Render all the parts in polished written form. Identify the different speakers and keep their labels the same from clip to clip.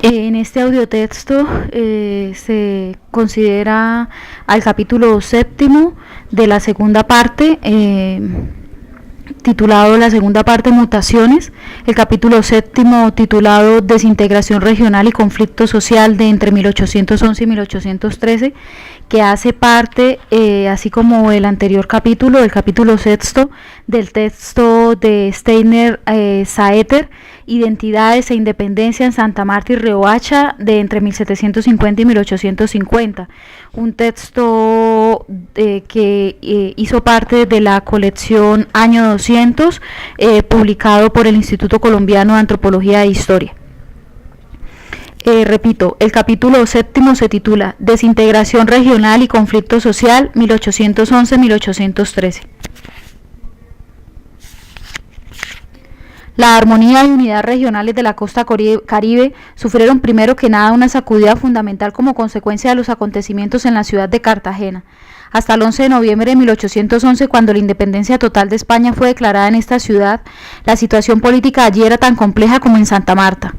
Speaker 1: En este audiotexto se considera al capítulo séptimo de la segunda parte, titulado la segunda parte Mutaciones, el capítulo séptimo titulado Desintegración regional y conflicto social de entre 1811 y 1813, que hace parte, así como el anterior capítulo, el capítulo sexto, del texto de Steiner Saeter, Identidades e Independencia en Santa Marta y Riohacha, de entre 1750 y 1850, un texto que hizo parte de la colección Año 200, publicado por el Instituto Colombiano de Antropología e Historia. Repito, el capítulo séptimo se titula Desintegración regional y conflicto social 1811-1813. La armonía y unidad regionales de la costa caribe sufrieron primero que nada una sacudida fundamental como consecuencia de los acontecimientos en la ciudad de Cartagena. Hasta el 11 de noviembre de 1811, cuando la independencia total de España fue declarada en esta ciudad, la situación política allí era tan compleja como en Santa Marta.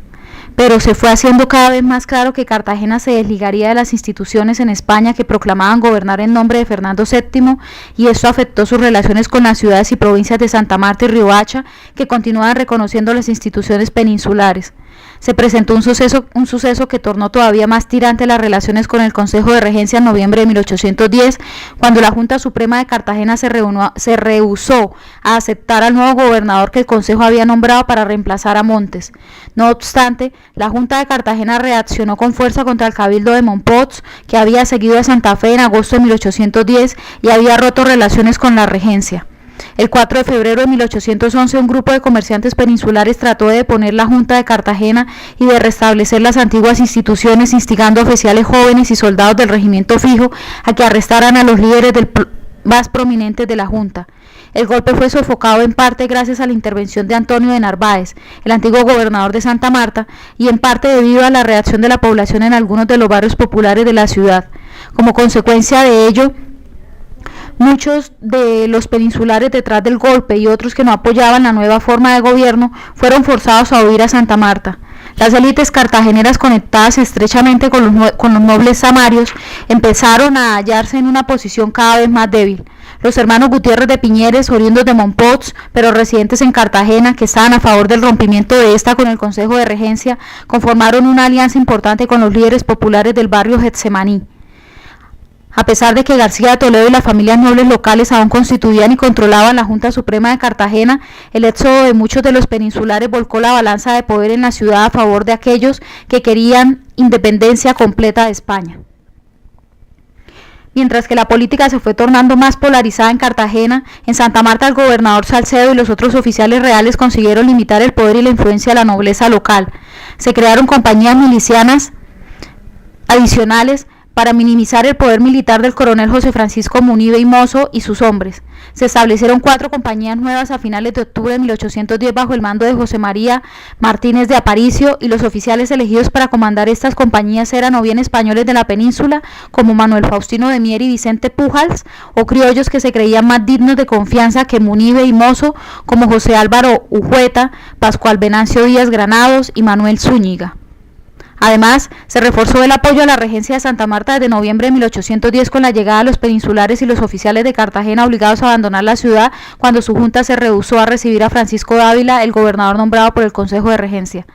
Speaker 1: Pero se fue haciendo cada vez más claro que Cartagena se desligaría de las instituciones en España que proclamaban gobernar en nombre de Fernando VII, y esto afectó sus relaciones con las ciudades y provincias de Santa Marta y Riohacha, que continuaban reconociendo las instituciones peninsulares. Se presentó un suceso que tornó todavía más tirante las relaciones con el Consejo de Regencia en noviembre de 1810, cuando la Junta Suprema de Cartagena se rehusó a aceptar al nuevo gobernador que el Consejo había nombrado para reemplazar a Montes. No obstante, la Junta de Cartagena reaccionó con fuerza contra el Cabildo de Mompox, que había seguido a Santa Fe en agosto de 1810 y había roto relaciones con la Regencia. El 4 de febrero de 1811, un grupo de comerciantes peninsulares trató de deponer la Junta de Cartagena y de restablecer las antiguas instituciones, instigando a oficiales jóvenes y soldados del regimiento fijo a que arrestaran a los líderes más prominentes de la Junta. El golpe fue sofocado en parte gracias a la intervención de Antonio de Narváez, el antiguo gobernador de Santa Marta, y en parte debido a la reacción de la población en algunos de los barrios populares de la ciudad. Como consecuencia de ello, muchos de los peninsulares detrás del golpe y otros que no apoyaban la nueva forma de gobierno fueron forzados a huir a Santa Marta. Las élites cartageneras, conectadas estrechamente con los nobles samarios, empezaron a hallarse en una posición cada vez más débil. Los hermanos Gutiérrez de Piñeres, oriundos de Mompox, pero residentes en Cartagena, que estaban a favor del rompimiento de esta con el Consejo de Regencia, conformaron una alianza importante con los líderes populares del barrio Getsemaní. A pesar de que García de Toledo y las familias nobles locales aún constituían y controlaban la Junta Suprema de Cartagena, el éxodo de muchos de los peninsulares volcó la balanza de poder en la ciudad a favor de aquellos que querían independencia completa de España. Mientras que la política se fue tornando más polarizada en Cartagena, en Santa Marta el gobernador Salcedo y los otros oficiales reales consiguieron limitar el poder y la influencia de la nobleza local. Se crearon compañías milicianas adicionales para minimizar el poder militar del coronel José Francisco Munive y Mozo y sus hombres. Se establecieron 4 compañías nuevas a finales de octubre de 1810 bajo el mando de José María Martínez de Aparicio, y los oficiales elegidos para comandar estas compañías eran o bien españoles de la península, como Manuel Faustino de Mier y Vicente Pujals, o criollos que se creían más dignos de confianza que Munive y Mozo, como José Álvaro Ujueta, Pascual Venancio Díaz Granados y Manuel Zúñiga. Además, se reforzó el apoyo a la regencia de Santa Marta desde noviembre de 1810 con la llegada de los peninsulares y los oficiales de Cartagena obligados a abandonar la ciudad cuando su junta se rehusó a recibir a Francisco Dávila, el gobernador nombrado por el Consejo de Regencia.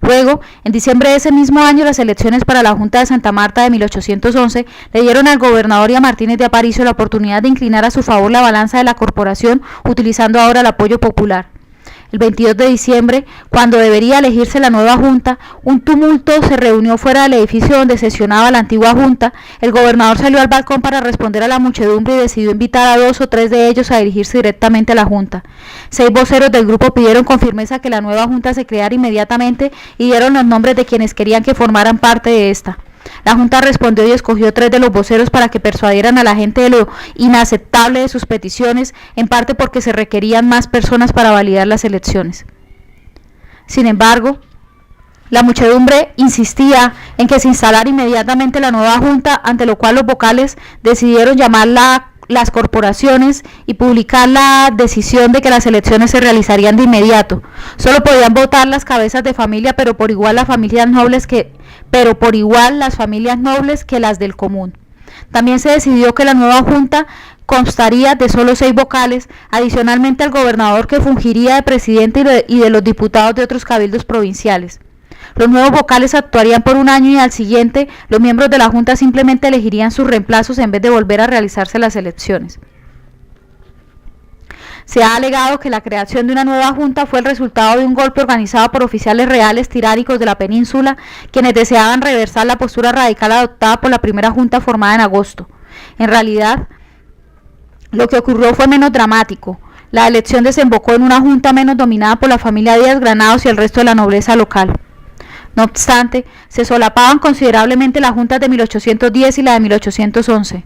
Speaker 1: Luego, en diciembre de ese mismo año, las elecciones para la Junta de Santa Marta de 1811 le dieron al gobernador y a Martínez de Aparicio la oportunidad de inclinar a su favor la balanza de la corporación, utilizando ahora el apoyo popular. El 22 de diciembre, cuando debería elegirse la nueva junta, un tumulto se reunió fuera del edificio donde sesionaba la antigua junta. El gobernador salió al balcón para responder a la muchedumbre y decidió invitar a 2 o 3 de ellos a dirigirse directamente a la junta. 6 voceros del grupo pidieron con firmeza que la nueva junta se creara inmediatamente y dieron los nombres de quienes querían que formaran parte de esta. La Junta respondió y escogió 3 de los voceros para que persuadieran a la gente de lo inaceptable de sus peticiones, en parte porque se requerían más personas para validar las elecciones. Sin embargo, la muchedumbre insistía en que se instalara inmediatamente la nueva Junta, ante lo cual los vocales decidieron llamarla las corporaciones y publicar la decisión de que las elecciones se realizarían de inmediato. Solo podían votar las cabezas de familia, pero por igual las familias nobles que las del común. También se decidió que la nueva junta constaría de solo 6 vocales, adicionalmente al gobernador, que fungiría de presidente, y de los diputados de otros cabildos provinciales. Los nuevos vocales actuarían por un año y al siguiente los miembros de la junta simplemente elegirían sus reemplazos en vez de volver a realizarse las elecciones. Se ha alegado que la creación de una nueva junta fue el resultado de un golpe organizado por oficiales reales tiránicos de la península, quienes deseaban reversar la postura radical adoptada por la primera junta formada en agosto. En realidad, lo que ocurrió fue menos dramático. La elección desembocó en una junta menos dominada por la familia Díaz Granados y el resto de la nobleza local. No obstante, se solapaban considerablemente las juntas de 1810 y la de 1811.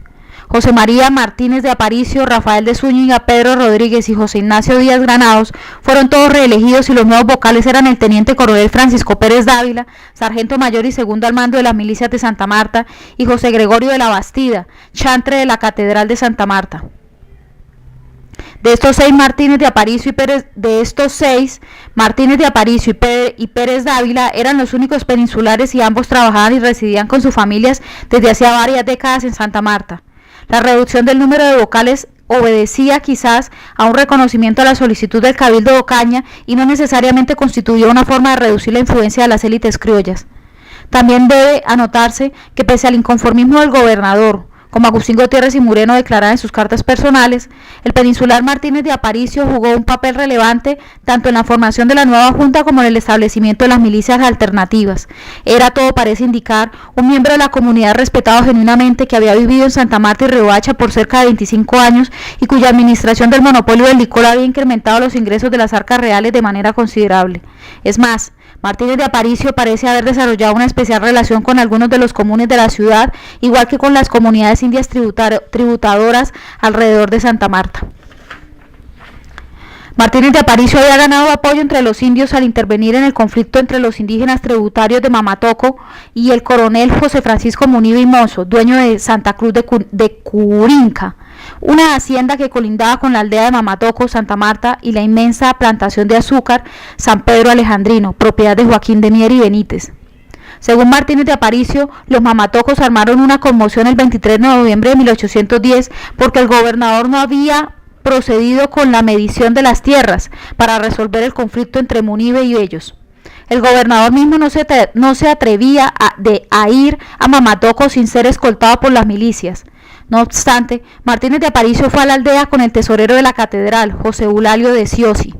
Speaker 1: José María Martínez de Aparicio, Rafael de Zúñiga, Pedro Rodríguez y José Ignacio Díaz Granados fueron todos reelegidos, y los nuevos vocales eran el teniente coronel Francisco Pérez Dávila, sargento mayor y segundo al mando de las milicias de Santa Marta, y José Gregorio de la Bastida, chantre de la Catedral de Santa Marta. De estos seis, Martínez de Aparicio y Pérez Dávila eran los únicos peninsulares, y ambos trabajaban y residían con sus familias desde hacía varias décadas en Santa Marta. La reducción del número de vocales obedecía quizás a un reconocimiento a la solicitud del Cabildo de Ocaña y no necesariamente constituyó una forma de reducir la influencia de las élites criollas. También debe anotarse que, pese al inconformismo del gobernador, como Agustín Gutiérrez y Mureno declaran en sus cartas personales, el peninsular Martínez de Aparicio jugó un papel relevante tanto en la formación de la nueva junta como en el establecimiento de las milicias alternativas. Era, todo parece indicar, un miembro de la comunidad respetado genuinamente, que había vivido en Santa Marta y Riohacha por cerca de 25 años y cuya administración del monopolio del licor había incrementado los ingresos de las arcas reales de manera considerable. Es más, Martínez de Aparicio parece haber desarrollado una especial relación con algunos de los comunes de la ciudad, igual que con las comunidades indias tributadoras alrededor de Santa Marta. Martínez de Aparicio había ganado apoyo entre los indios al intervenir en el conflicto entre los indígenas tributarios de Mamatoco y el coronel José Francisco Munive y Mozo, dueño de Santa Cruz de Curinca, una hacienda que colindaba con la aldea de Mamatoco, Santa Marta, y la inmensa plantación de azúcar San Pedro Alejandrino, propiedad de Joaquín de Mier y Benítez. Según Martínez de Aparicio, los mamatocos armaron una conmoción el 23 de noviembre de 1810 porque el gobernador no había procedido con la medición de las tierras para resolver el conflicto entre Munive y ellos. El gobernador mismo no se atrevía a ir a Mamatoco sin ser escoltado por las milicias. No obstante, Martínez de Aparicio fue a la aldea con el tesorero de la catedral, José Eulalio de Ciosi.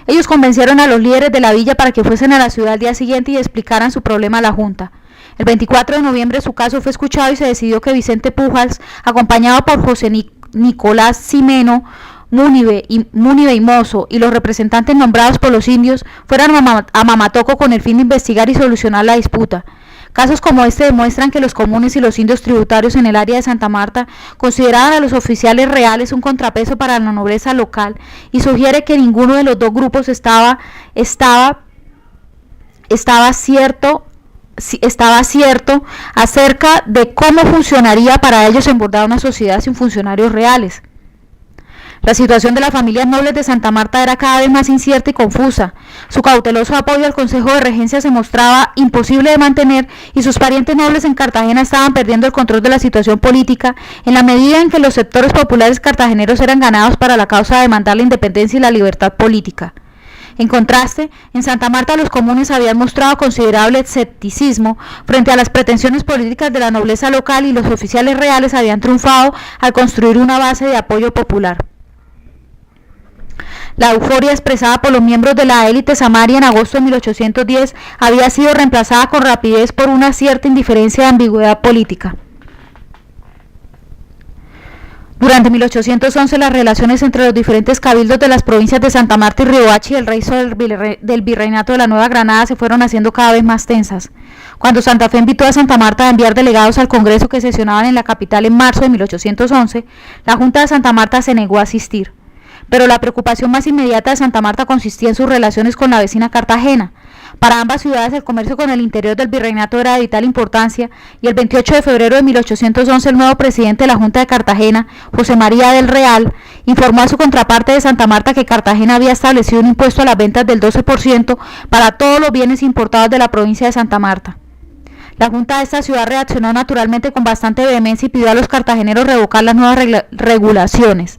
Speaker 1: Ellos convencieron a los líderes de la villa para que fuesen a la ciudad al día siguiente y explicaran su problema a la junta. El 24 de noviembre su caso fue escuchado y se decidió que Vicente Pujals, acompañado por José Nicolás Ximeno, Munive y Mozo, y los representantes nombrados por los indios, fueran a Mamatoco con el fin de investigar y solucionar la disputa. Casos como este demuestran que los comunes y los indios tributarios en el área de Santa Marta consideraban a los oficiales reales un contrapeso para la nobleza local, y sugiere que ninguno de los dos grupos estaba cierto acerca de cómo funcionaría para ellos embordar una sociedad sin funcionarios reales. La situación de las familias nobles de Santa Marta era cada vez más incierta y confusa. Su cauteloso apoyo al Consejo de Regencia se mostraba imposible de mantener, y sus parientes nobles en Cartagena estaban perdiendo el control de la situación política en la medida en que los sectores populares cartageneros eran ganados para la causa de demandar la independencia y la libertad política. En contraste, en Santa Marta los comunes habían mostrado considerable escepticismo frente a las pretensiones políticas de la nobleza local, y los oficiales reales habían triunfado al construir una base de apoyo popular. La euforia expresada por los miembros de la élite samaria en agosto de 1810 había sido reemplazada con rapidez por una cierta indiferencia de ambigüedad política. Durante 1811, las relaciones entre los diferentes cabildos de las provincias de Santa Marta y Riohacha y el resto del virreinato de la Nueva Granada se fueron haciendo cada vez más tensas. Cuando Santa Fe invitó a Santa Marta a enviar delegados al Congreso que sesionaban en la capital en marzo de 1811, la Junta de Santa Marta se negó a asistir. Pero la preocupación más inmediata de Santa Marta consistía en sus relaciones con la vecina Cartagena. Para ambas ciudades el comercio con el interior del virreinato era de vital importancia y el 28 de febrero de 1811 el nuevo presidente de la Junta de Cartagena, José María del Real, informó a su contraparte de Santa Marta que Cartagena había establecido un impuesto a las ventas del 12% para todos los bienes importados de la provincia de Santa Marta. La Junta de esta ciudad reaccionó naturalmente con bastante vehemencia y pidió a los cartageneros revocar las nuevas regulaciones.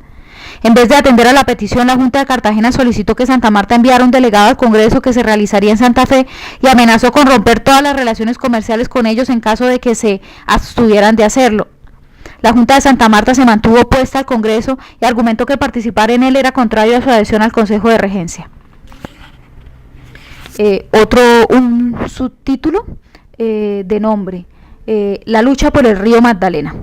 Speaker 1: En vez de atender a la petición, la Junta de Cartagena solicitó que Santa Marta enviara un delegado al Congreso que se realizaría en Santa Fe y amenazó con romper todas las relaciones comerciales con ellos en caso de que se abstuvieran de hacerlo. La Junta de Santa Marta se mantuvo opuesta al Congreso y argumentó que participar en él era contrario a su adhesión al Consejo de Regencia. Un subtítulo de nombre, la lucha por el río Magdalena.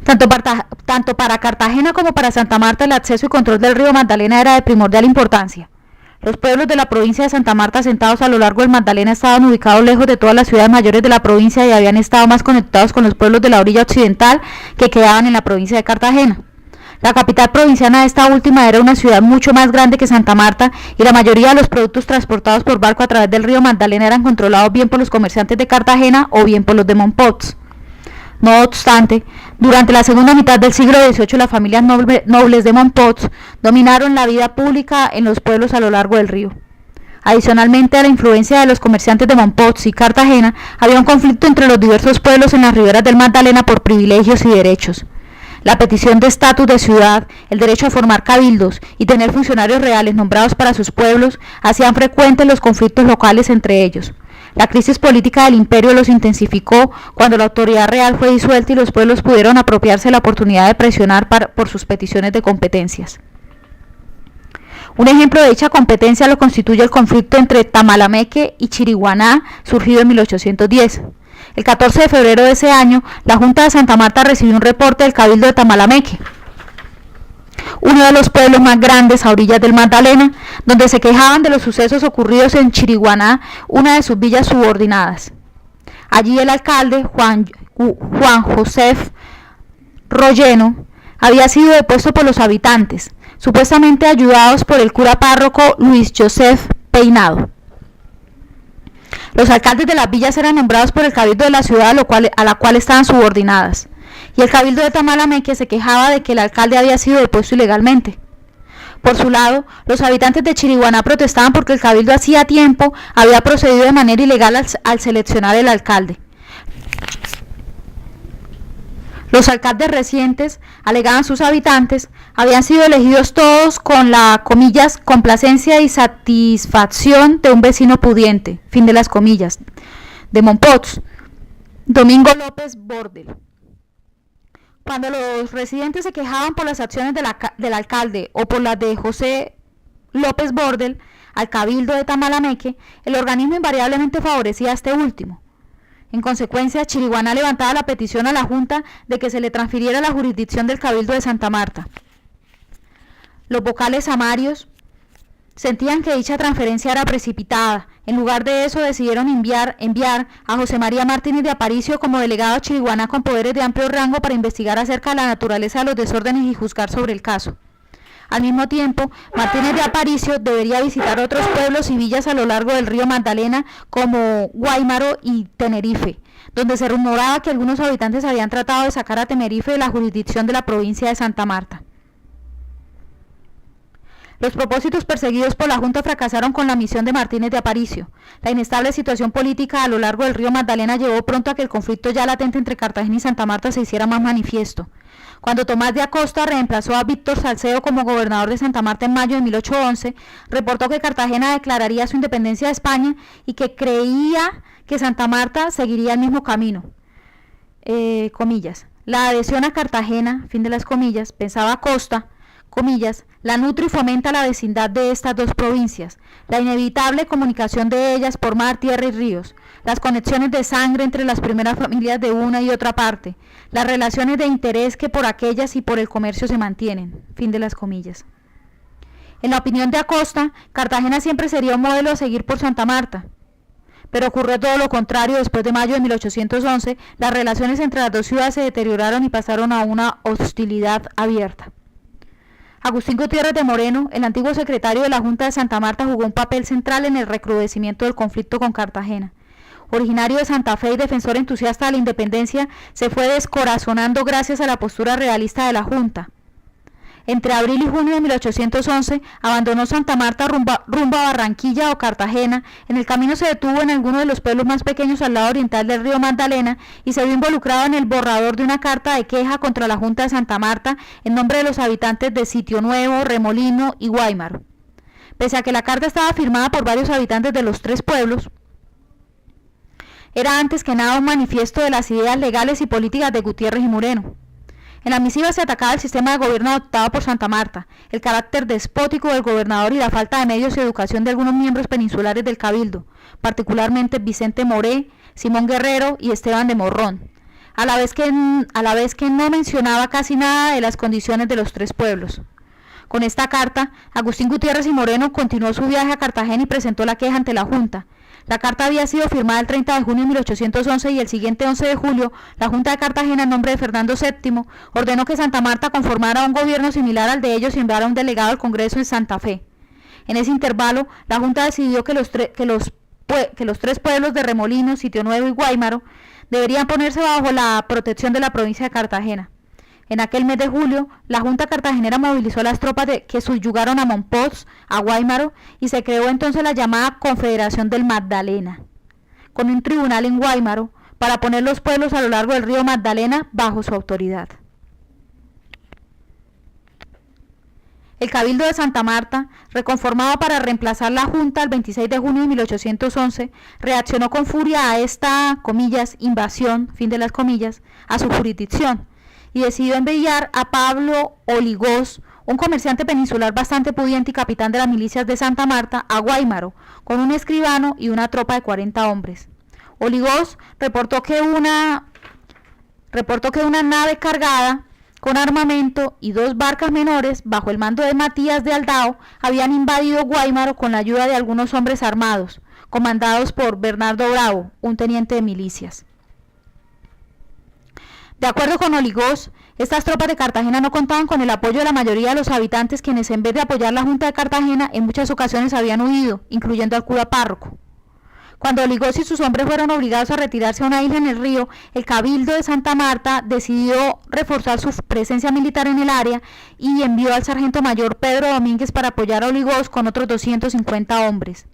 Speaker 1: Tanto para Cartagena como para Santa Marta el acceso y control del río Magdalena era de primordial importancia. Los pueblos de la provincia de Santa Marta asentados a lo largo del Magdalena estaban ubicados lejos de todas las ciudades mayores de la provincia y habían estado más conectados con los pueblos de la orilla occidental que quedaban en la provincia de Cartagena. La capital provinciana de esta última era una ciudad mucho más grande que Santa Marta y la mayoría de los productos transportados por barco a través del río Magdalena eran controlados bien por los comerciantes de Cartagena o bien por los de Mompox. No obstante, durante la segunda mitad del siglo XVIII las familias nobles de Mompox dominaron la vida pública en los pueblos a lo largo del río. Adicionalmente a la influencia de los comerciantes de Mompox y Cartagena, había un conflicto entre los diversos pueblos en las riberas del Magdalena por privilegios y derechos. La petición de estatus de ciudad, el derecho a formar cabildos y tener funcionarios reales nombrados para sus pueblos hacían frecuentes los conflictos locales entre ellos. La crisis política del imperio los intensificó cuando la autoridad real fue disuelta y los pueblos pudieron apropiarse de la oportunidad de presionar por sus peticiones de competencias. Un ejemplo de dicha competencia lo constituye el conflicto entre Tamalameque y Chiriguaná, surgido en 1810. El 14 de febrero de ese año, la Junta de Santa Marta recibió un reporte del Cabildo de Tamalameque, uno de los pueblos más grandes a orillas del Magdalena, donde se quejaban de los sucesos ocurridos en Chiriguaná, una de sus villas subordinadas. Allí el alcalde, Juan Josef Rolleno, había sido depuesto por los habitantes, supuestamente ayudados por el cura párroco Luis Joseph Peinado. Los alcaldes de las villas eran nombrados por el cabildo de la ciudad a la cual estaban subordinadas, y el cabildo de Tamalameque se quejaba de que el alcalde había sido depuesto ilegalmente. Por su lado, los habitantes de Chiriguaná protestaban porque el cabildo hacía tiempo había procedido de manera ilegal al seleccionar el alcalde. Los alcaldes recientes, alegaban sus habitantes, habían sido elegidos todos con la, comillas, complacencia y satisfacción de un vecino pudiente, fin de las comillas, de Mompox, Domingo López Bordel. Cuando los residentes se quejaban por las acciones del alcalde o por las de José López Bordel al cabildo de Tamalameque, el organismo invariablemente favorecía a este último. En consecuencia, Chiriguaná levantaba la petición a la Junta de que se le transfiriera la jurisdicción del cabildo de Santa Marta. Los vocales samarios sentían que dicha transferencia era precipitada. En lugar de eso, decidieron enviar a José María Martínez de Aparicio como delegado a Chiriguaná con poderes de amplio rango para investigar acerca de la naturaleza de los desórdenes y juzgar sobre el caso. Al mismo tiempo, Martínez de Aparicio debería visitar otros pueblos y villas a lo largo del río Magdalena como Guáimaro y Tenerife, donde se rumoraba que algunos habitantes habían tratado de sacar a Tenerife de la jurisdicción de la provincia de Santa Marta. Los propósitos perseguidos por la Junta fracasaron con la misión de Martínez de Aparicio. La inestable situación política a lo largo del río Magdalena llevó pronto a que el conflicto ya latente entre Cartagena y Santa Marta se hiciera más manifiesto. Cuando Tomás de Acosta reemplazó a Víctor Salcedo como gobernador de Santa Marta en mayo de 1811, reportó que Cartagena declararía su independencia de España y que creía que Santa Marta seguiría el mismo camino. Comillas. La adhesión a Cartagena, fin de las comillas, pensaba Acosta, comillas, la nutre y fomenta la vecindad de estas dos provincias, la inevitable comunicación de ellas por mar, tierra y ríos, las conexiones de sangre entre las primeras familias de una y otra parte, las relaciones de interés que por aquellas y por el comercio se mantienen, fin de las comillas. En la opinión de Acosta, Cartagena siempre sería un modelo a seguir por Santa Marta, pero ocurrió todo lo contrario. Después de mayo de 1811, las relaciones entre las dos ciudades se deterioraron y pasaron a una hostilidad abierta. Agustín Gutiérrez de Moreno, el antiguo secretario de la Junta de Santa Marta, jugó un papel central en el recrudecimiento del conflicto con Cartagena. Originario de Santa Fe y defensor entusiasta de la independencia, se fue descorazonando gracias a la postura realista de la Junta. Entre abril y junio de 1811 abandonó Santa Marta rumbo a Barranquilla o Cartagena. En el camino se detuvo en alguno de los pueblos más pequeños al lado oriental del río Magdalena y se vio involucrado en el borrador de una carta de queja contra la Junta de Santa Marta en nombre de los habitantes de Sitio Nuevo, Remolino y Guáimaro. Pese a que la carta estaba firmada por varios habitantes de los tres pueblos, era antes que nada un manifiesto de las ideas legales y políticas de Gutiérrez y Moreno. En la misiva se atacaba el sistema de gobierno adoptado por Santa Marta, el carácter despótico del gobernador y la falta de medios y educación de algunos miembros peninsulares del Cabildo, particularmente Vicente Moré, Simón Guerrero y Esteban de Morrón, a la vez que no mencionaba casi nada de las condiciones de los tres pueblos. Con esta carta, Agustín Gutiérrez y Moreno continuó su viaje a Cartagena y presentó la queja ante la Junta. La carta había sido firmada el 30 de junio de 1811 y el siguiente 11 de julio, la Junta de Cartagena, en nombre de Fernando VII, ordenó que Santa Marta conformara un gobierno similar al de ellos y enviara un delegado al Congreso en Santa Fe. En ese intervalo, la Junta decidió que los tres pueblos de Remolino, Sitio Nuevo y Guáimaro deberían ponerse bajo la protección de la provincia de Cartagena. En aquel mes de julio, la Junta cartagenera movilizó las tropas que subyugaron a Mompox, a Guáimaro, y se creó entonces la llamada Confederación del Magdalena, con un tribunal en Guáimaro para poner los pueblos a lo largo del río Magdalena bajo su autoridad. El Cabildo de Santa Marta, reconformado para reemplazar la Junta el 26 de junio de 1811, reaccionó con furia a esta, comillas, invasión, fin de las comillas, a su jurisdicción, y decidió enviar a Pablo Oligós, un comerciante peninsular bastante pudiente y capitán de las milicias de Santa Marta, a Guáimaro, con un escribano y una tropa de 40 hombres. Oligós reportó que una nave cargada con armamento y 2 barcas menores, bajo el mando de Matías de Aldao, habían invadido Guáimaro con la ayuda de algunos hombres armados, comandados por Bernardo Bravo, un teniente de milicias. De acuerdo con Oligós, estas tropas de Cartagena no contaban con el apoyo de la mayoría de los habitantes, quienes en vez de apoyar la Junta de Cartagena en muchas ocasiones habían huido, incluyendo al cura párroco. Cuando Oligós y sus hombres fueron obligados a retirarse a una isla en el río, el Cabildo de Santa Marta decidió reforzar su presencia militar en el área y envió al sargento mayor Pedro Domínguez para apoyar a Oligós con otros 250 hombres.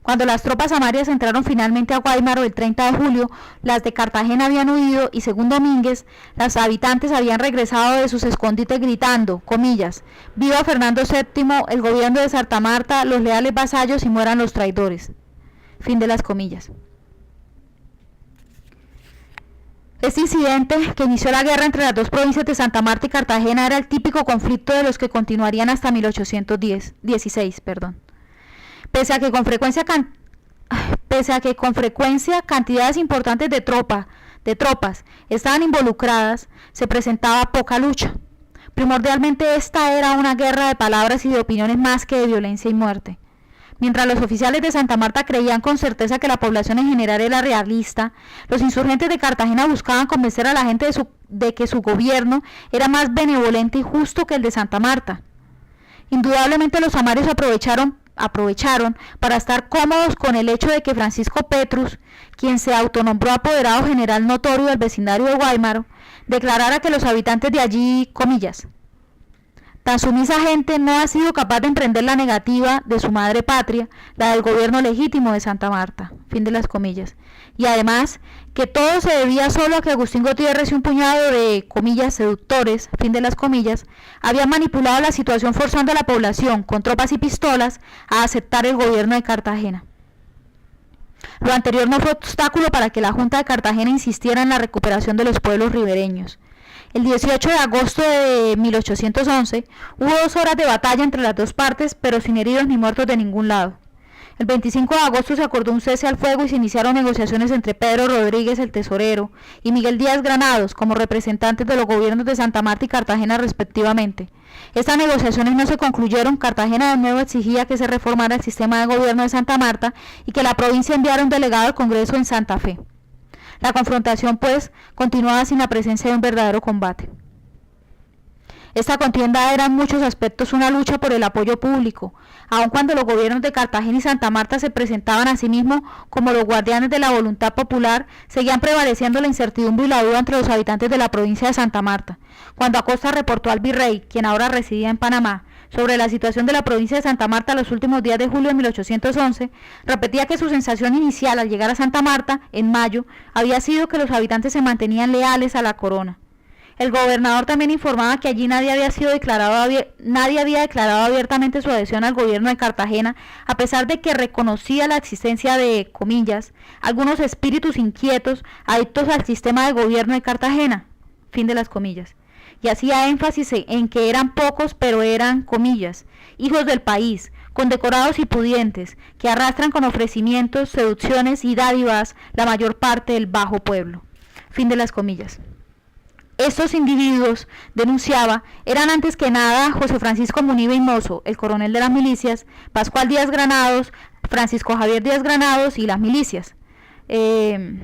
Speaker 1: Cuando las tropas amarias entraron finalmente a Guáimaro el 30 de julio, las de Cartagena habían huido y, según Domínguez, los habitantes habían regresado de sus escondites gritando, comillas, «Viva Fernando VII, el gobierno de Santa Marta, los leales vasallos y mueran los traidores». Fin de las comillas. Este incidente, que inició la guerra entre las dos provincias de Santa Marta y Cartagena, era el típico conflicto de los que continuarían hasta 1816. Pese a que con frecuencia cantidades importantes de tropas estaban involucradas, se presentaba poca lucha. Primordialmente esta era una guerra de palabras y de opiniones más que de violencia y muerte. Mientras los oficiales de Santa Marta creían con certeza que la población en general era realista, los insurgentes de Cartagena buscaban convencer a la gente de que su gobierno era más benevolente y justo que el de Santa Marta. Indudablemente los amarios aprovecharon para estar cómodos con el hecho de que Francisco Petrus, quien se autonombró apoderado general notorio del vecindario de Guáimaro, declarara que los habitantes de allí, comillas, tan sumisa gente no ha sido capaz de emprender la negativa de su madre patria, la del gobierno legítimo de Santa Marta, fin de las comillas, y además que todo se debía solo a que Agustín Gutiérrez y un puñado de, comillas, seductores, fin de las comillas, habían manipulado la situación forzando a la población, con tropas y pistolas, a aceptar el gobierno de Cartagena. Lo anterior no fue obstáculo para que la Junta de Cartagena insistiera en la recuperación de los pueblos ribereños. El 18 de agosto de 1811 hubo 2 horas de batalla entre las dos partes, pero sin heridos ni muertos de ningún lado. El 25 de agosto se acordó un cese al fuego y se iniciaron negociaciones entre Pedro Rodríguez, el tesorero, y Miguel Díaz Granados, como representantes de los gobiernos de Santa Marta y Cartagena respectivamente. Estas negociaciones no se concluyeron. Cartagena de nuevo exigía que se reformara el sistema de gobierno de Santa Marta y que la provincia enviara un delegado al Congreso en Santa Fe. La confrontación, pues, continuaba sin la presencia de un verdadero combate. Esta contienda era en muchos aspectos una lucha por el apoyo público, aun cuando los gobiernos de Cartagena y Santa Marta se presentaban a sí mismos como los guardianes de la voluntad popular, seguían prevaleciendo la incertidumbre y la duda entre los habitantes de la provincia de Santa Marta. Cuando Acosta reportó al virrey, quien ahora residía en Panamá, sobre la situación de la provincia de Santa Marta los últimos días de julio de 1811, repetía que su sensación inicial al llegar a Santa Marta, en mayo, había sido que los habitantes se mantenían leales a la corona. El gobernador también informaba que allí nadie había declarado abiertamente su adhesión al gobierno de Cartagena, a pesar de que reconocía la existencia de, comillas, algunos espíritus inquietos adictos al sistema de gobierno de Cartagena, fin de las comillas, y hacía énfasis en que eran pocos, pero eran, comillas, hijos del país, condecorados y pudientes, que arrastran con ofrecimientos, seducciones y dádivas la mayor parte del bajo pueblo, fin de las comillas. Estos individuos, denunciaba, eran antes que nada José Francisco Munive y Mozo, el coronel de las milicias, Pascual Díaz Granados, Francisco Javier Díaz Granados y las milicias. El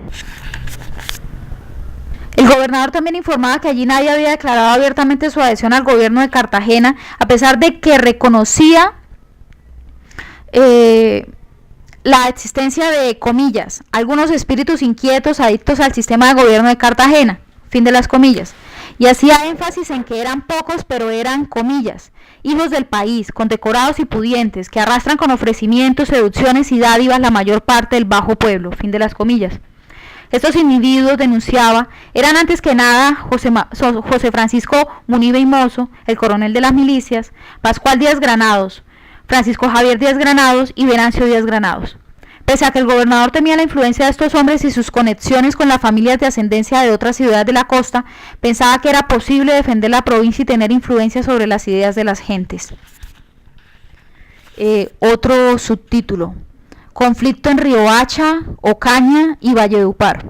Speaker 1: gobernador también informaba que allí nadie había declarado abiertamente su adhesión al gobierno de Cartagena, a pesar de que reconocía la existencia de, comillas, algunos espíritus inquietos adictos al sistema de gobierno de Cartagena, fin de las comillas, y hacía énfasis en que eran pocos, pero eran, comillas, hijos del país, condecorados y pudientes, que arrastran con ofrecimientos, seducciones y dádivas la mayor parte del bajo pueblo, fin de las comillas. Estos individuos, denunciaba, eran antes que nada José Francisco Munive y Mozo, el coronel de las milicias, Pascual Díaz Granados, Francisco Javier Díaz Granados y Venancio Díaz Granados. Pese a que el gobernador temía la influencia de estos hombres y sus conexiones con las familias de ascendencia de otras ciudades de la costa, pensaba que era posible defender la provincia y tener influencia sobre las ideas de las gentes. Otro subtítulo: conflicto en Riohacha, Ocaña y Valledupar.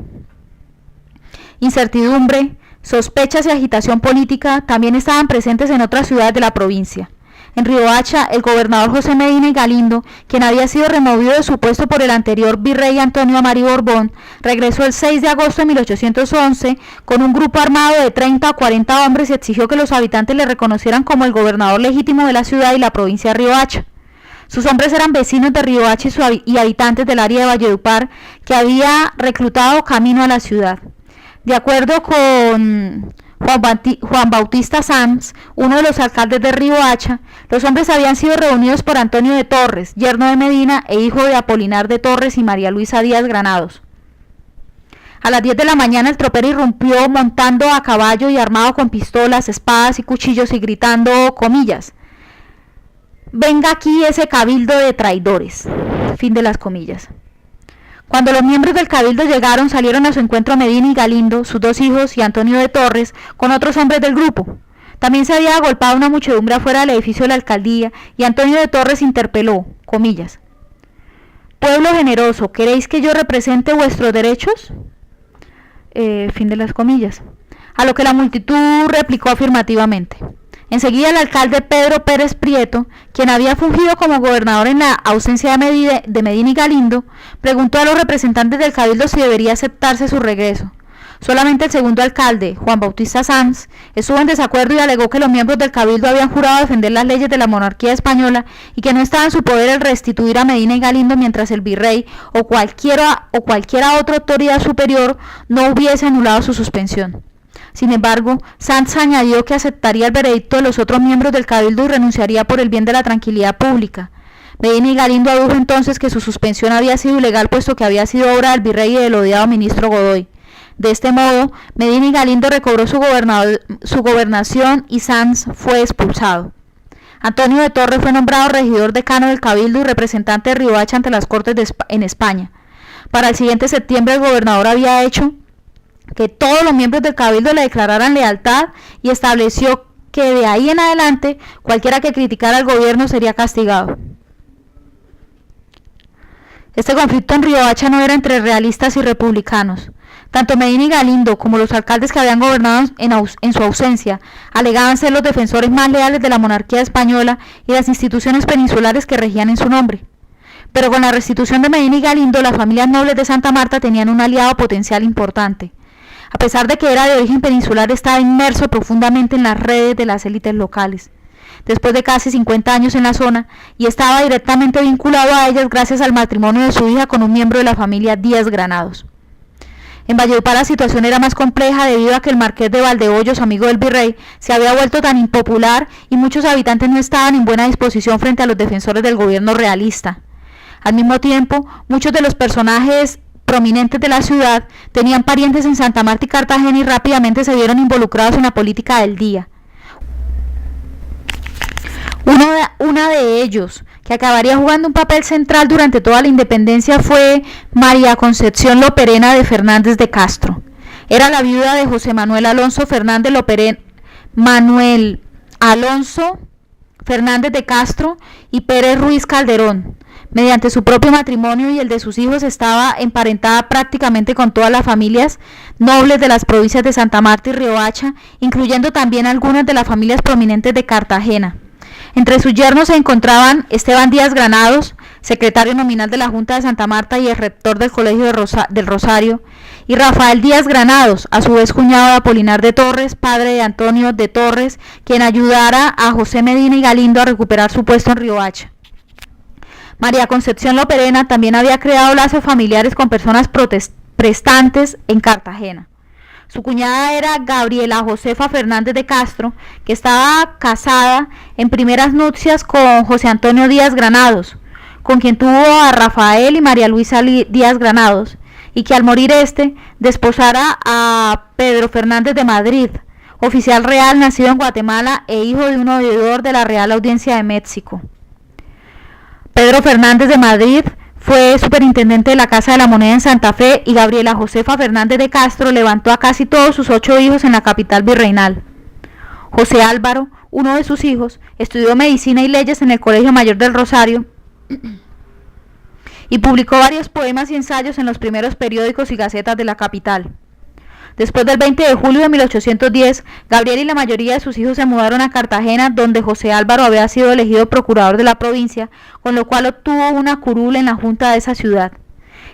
Speaker 1: Incertidumbre, sospechas y agitación política también estaban presentes en otras ciudades de la provincia. En Riohacha, el gobernador José Medina y Galindo, quien había sido removido de su puesto por el anterior virrey Antonio Amario Borbón, regresó el 6 de agosto de 1811 con un grupo armado de 30 a 40 hombres y exigió que los habitantes le reconocieran como el gobernador legítimo de la ciudad y la provincia de Riohacha. Sus hombres eran vecinos de Riohacha y habitantes del área de Valledupar que había reclutado camino a la ciudad. De acuerdo con Juan Bautista Sanz, uno de los alcaldes de Riohacha, los hombres habían sido reunidos por Antonio de Torres, yerno de Medina e hijo de Apolinar de Torres y María Luisa Díaz Granados. A las 10 de la mañana el tropero irrumpió montando a caballo y armado con pistolas, espadas y cuchillos y gritando, comillas, venga aquí ese cabildo de traidores, fin de las comillas. Cuando los miembros del cabildo llegaron, salieron a su encuentro Medina y Galindo, sus dos hijos y Antonio de Torres, con otros hombres del grupo. También se había agolpado una muchedumbre afuera del edificio de la alcaldía y Antonio de Torres interpeló, comillas, pueblo generoso, ¿queréis que yo represente vuestros derechos? Fin de las comillas. A lo que la multitud replicó afirmativamente. Enseguida el alcalde Pedro Pérez Prieto, quien había fungido como gobernador en la ausencia de Medina y Galindo, preguntó a los representantes del cabildo si debería aceptarse su regreso. Solamente el segundo alcalde, Juan Bautista Sanz, estuvo en desacuerdo y alegó que los miembros del cabildo habían jurado defender las leyes de la monarquía española y que no estaba en su poder el restituir a Medina y Galindo mientras el virrey o cualquiera otra autoridad superior no hubiese anulado su suspensión. Sin embargo, Sanz añadió que aceptaría el veredicto de los otros miembros del cabildo y renunciaría por el bien de la tranquilidad pública. Medina y Galindo adujo entonces que su suspensión había sido ilegal puesto que había sido obra del virrey y del odiado ministro Godoy. De este modo, Medina y Galindo recobró su gobernación y Sanz fue expulsado. Antonio de Torres fue nombrado regidor decano del cabildo y representante de Riohacha ante las Cortes en España. Para el siguiente septiembre el gobernador había hecho que todos los miembros del cabildo le declararan lealtad y estableció que de ahí en adelante cualquiera que criticara al gobierno sería castigado. Este conflicto en Riohacha no era entre realistas y republicanos. Tanto Medina y Galindo como los alcaldes que habían gobernado en su ausencia alegaban ser los defensores más leales de la monarquía española y las instituciones peninsulares que regían en su nombre. Pero con la restitución de Medina y Galindo, las familias nobles de Santa Marta tenían un aliado potencial importante. A pesar de que era de origen peninsular, estaba inmerso profundamente en las redes de las élites locales. Después de casi 50 años en la zona, y estaba directamente vinculado a ellas gracias al matrimonio de su hija con un miembro de la familia Díaz Granados. En Valledupar la situación era más compleja debido a que el marqués de Valdehoyos, amigo del virrey, se había vuelto tan impopular y muchos habitantes no estaban en buena disposición frente a los defensores del gobierno realista. Al mismo tiempo, muchos de los personajes prominentes de la ciudad tenían parientes en Santa Marta y Cartagena y rápidamente se vieron involucrados en la política del día. Una de ellos, que acabaría jugando un papel central durante toda la independencia, fue María Concepción Loperena de Fernández de Castro. Era la viuda de José Manuel Alonso Fernández de Castro y Pérez Ruiz Calderón. Mediante su propio matrimonio y el de sus hijos estaba emparentada prácticamente con todas las familias nobles de las provincias de Santa Marta y Riohacha, incluyendo también algunas de las familias prominentes de Cartagena. Entre sus yernos se encontraban Esteban Díaz Granados, secretario nominal de la Junta de Santa Marta y el rector del Colegio del Rosario, y Rafael Díaz Granados, a su vez cuñado de Apolinar de Torres, padre de Antonio de Torres, quien ayudara a José Medina y Galindo a recuperar su puesto en Riohacha. María Concepción Loperena también había creado lazos familiares con personas prestantes en Cartagena. Su cuñada era Gabriela Josefa Fernández de Castro, que estaba casada en primeras nupcias con José Antonio Díaz Granados, con quien tuvo a Rafael y María Luisa Díaz Granados, y que al morir desposara a Pedro Fernández de Madrid, oficial real nacido en Guatemala e hijo de un oidor de la Real Audiencia de México. Pedro Fernández de Madrid fue superintendente de la Casa de la Moneda en Santa Fe y Gabriela Josefa Fernández de Castro levantó a casi todos sus 8 hijos en la capital virreinal. José Álvaro, uno de sus hijos, estudió medicina y leyes en el Colegio Mayor del Rosario y publicó varios poemas y ensayos en los primeros periódicos y gacetas de la capital. Después del 20 de julio de 1810, Gabriel y la mayoría de sus hijos se mudaron a Cartagena, donde José Álvaro había sido elegido procurador de la provincia, con lo cual obtuvo una curul en la junta de esa ciudad.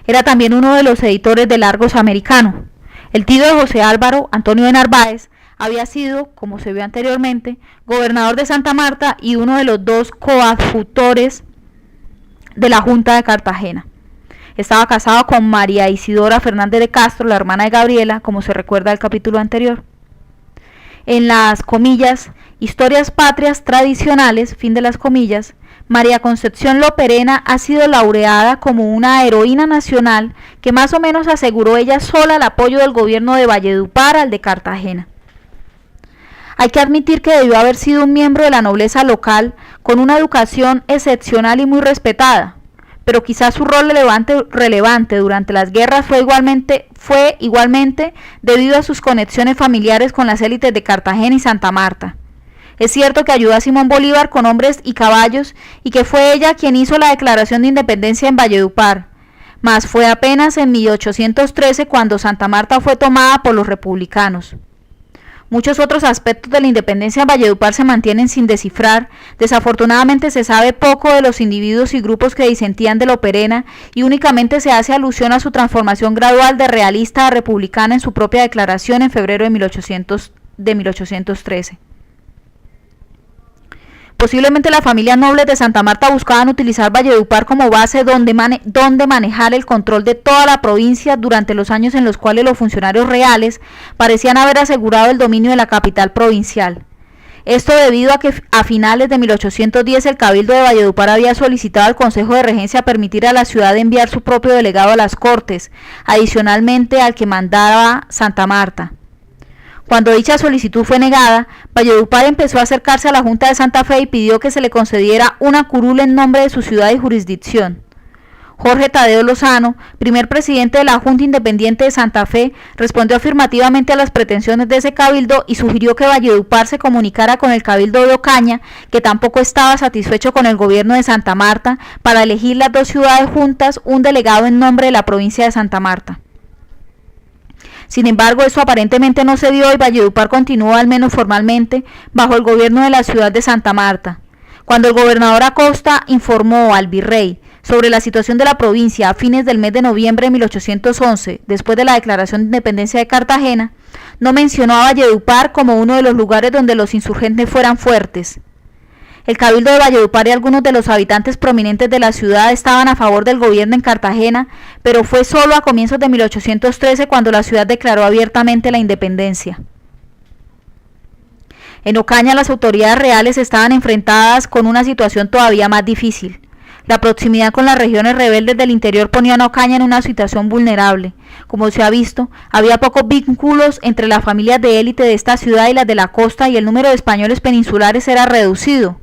Speaker 1: Era también uno de los editores del Argos Americano. El tío de José Álvaro, Antonio de Narváez, había sido, como se vio anteriormente, gobernador de Santa Marta y uno de los 2 coadjutores de la Junta de Cartagena. Estaba casado con María Isidora Fernández de Castro, la hermana de Gabriela, como se recuerda del capítulo anterior. En las comillas, historias patrias tradicionales, fin de las comillas, María Concepción Loperena ha sido laureada como una heroína nacional que más o menos aseguró ella sola el apoyo del gobierno de Valledupar al de Cartagena. Hay que admitir que debió haber sido un miembro de la nobleza local con una educación excepcional y muy respetada, pero quizás su rol relevante durante las guerras fue igualmente debido a sus conexiones familiares con las élites de Cartagena y Santa Marta. Es cierto que ayudó a Simón Bolívar con hombres y caballos y que fue ella quien hizo la declaración de independencia en Valledupar, mas fue apenas en 1813 cuando Santa Marta fue tomada por los republicanos. Muchos otros aspectos de la independencia en Valledupar se mantienen sin descifrar. Desafortunadamente se sabe poco de los individuos y grupos que disentían de Loperena y únicamente se hace alusión a su transformación gradual de realista a republicana en su propia declaración en febrero de 1813. Posiblemente las familias nobles de Santa Marta buscaban utilizar Valledupar como base donde manejar el control de toda la provincia durante los años en los cuales los funcionarios reales parecían haber asegurado el dominio de la capital provincial. Esto debido a que a finales de 1810 el Cabildo de Valledupar había solicitado al Consejo de Regencia permitir a la ciudad enviar su propio delegado a las Cortes, adicionalmente al que mandaba Santa Marta. Cuando dicha solicitud fue negada, Valledupar empezó a acercarse a la Junta de Santa Fe y pidió que se le concediera una curul en nombre de su ciudad y jurisdicción. Jorge Tadeo Lozano, primer presidente de la Junta Independiente de Santa Fe, respondió afirmativamente a las pretensiones de ese cabildo y sugirió que Valledupar se comunicara con el Cabildo de Ocaña, que tampoco estaba satisfecho con el gobierno de Santa Marta, para elegir las 2 ciudades juntas un delegado en nombre de la provincia de Santa Marta. Sin embargo, eso aparentemente no se dio y Valledupar continuó, al menos formalmente, bajo el gobierno de la ciudad de Santa Marta. Cuando el gobernador Acosta informó al virrey sobre la situación de la provincia a fines del mes de noviembre de 1811, después de la declaración de independencia de Cartagena, no mencionó a Valledupar como uno de los lugares donde los insurgentes fueran fuertes. El cabildo de Valledupar y algunos de los habitantes prominentes de la ciudad estaban a favor del gobierno en Cartagena, pero fue solo a comienzos de 1813 cuando la ciudad declaró abiertamente la independencia. En Ocaña las autoridades reales estaban enfrentadas con una situación todavía más difícil. La proximidad con las regiones rebeldes del interior ponía a Ocaña en una situación vulnerable. Como se ha visto, había pocos vínculos entre las familias de élite de esta ciudad y las de la costa y el número de españoles peninsulares era reducido.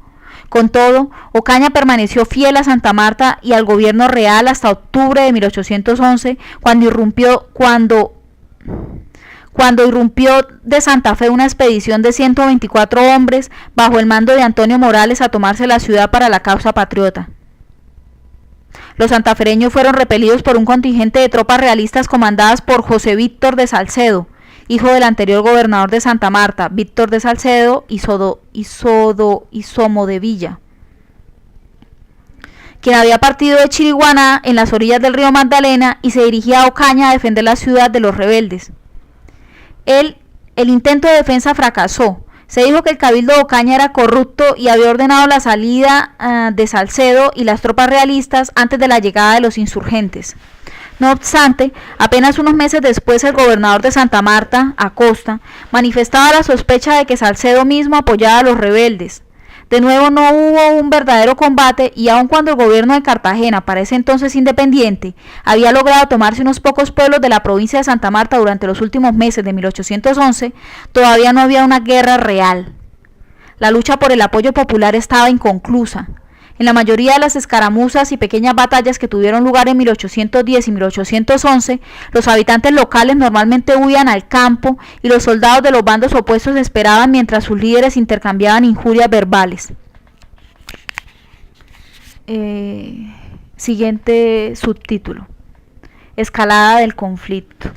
Speaker 1: Con todo, Ocaña permaneció fiel a Santa Marta y al gobierno real hasta octubre de 1811, cuando irrumpió de Santa Fe una expedición de 124 hombres bajo el mando de Antonio Morales a tomarse la ciudad para la causa patriota. Los santafereños fueron repelidos por un contingente de tropas realistas comandadas por José Víctor de Salcedo, hijo del anterior gobernador de Santa Marta, Víctor de Salcedo y Somodevilla, quien había partido de Chiriguaná en las orillas del río Magdalena y se dirigía a Ocaña a defender la ciudad de los rebeldes. El intento de defensa fracasó. Se dijo que el cabildo de Ocaña era corrupto y había ordenado la salida de Salcedo y las tropas realistas antes de la llegada de los insurgentes. No obstante, apenas unos meses después el gobernador de Santa Marta, Acosta, manifestaba la sospecha de que Salcedo mismo apoyaba a los rebeldes. De nuevo no hubo un verdadero combate y aun cuando el gobierno de Cartagena, para ese entonces independiente, había logrado tomarse unos pocos pueblos de la provincia de Santa Marta durante los últimos meses de 1811, todavía no había una guerra real. La lucha por el apoyo popular estaba inconclusa. En la mayoría de las escaramuzas y pequeñas batallas que tuvieron lugar en 1810 y 1811, los habitantes locales normalmente huían al campo y los soldados de los bandos opuestos esperaban mientras sus líderes intercambiaban injurias verbales. Siguiente subtítulo: Escalada del conflicto.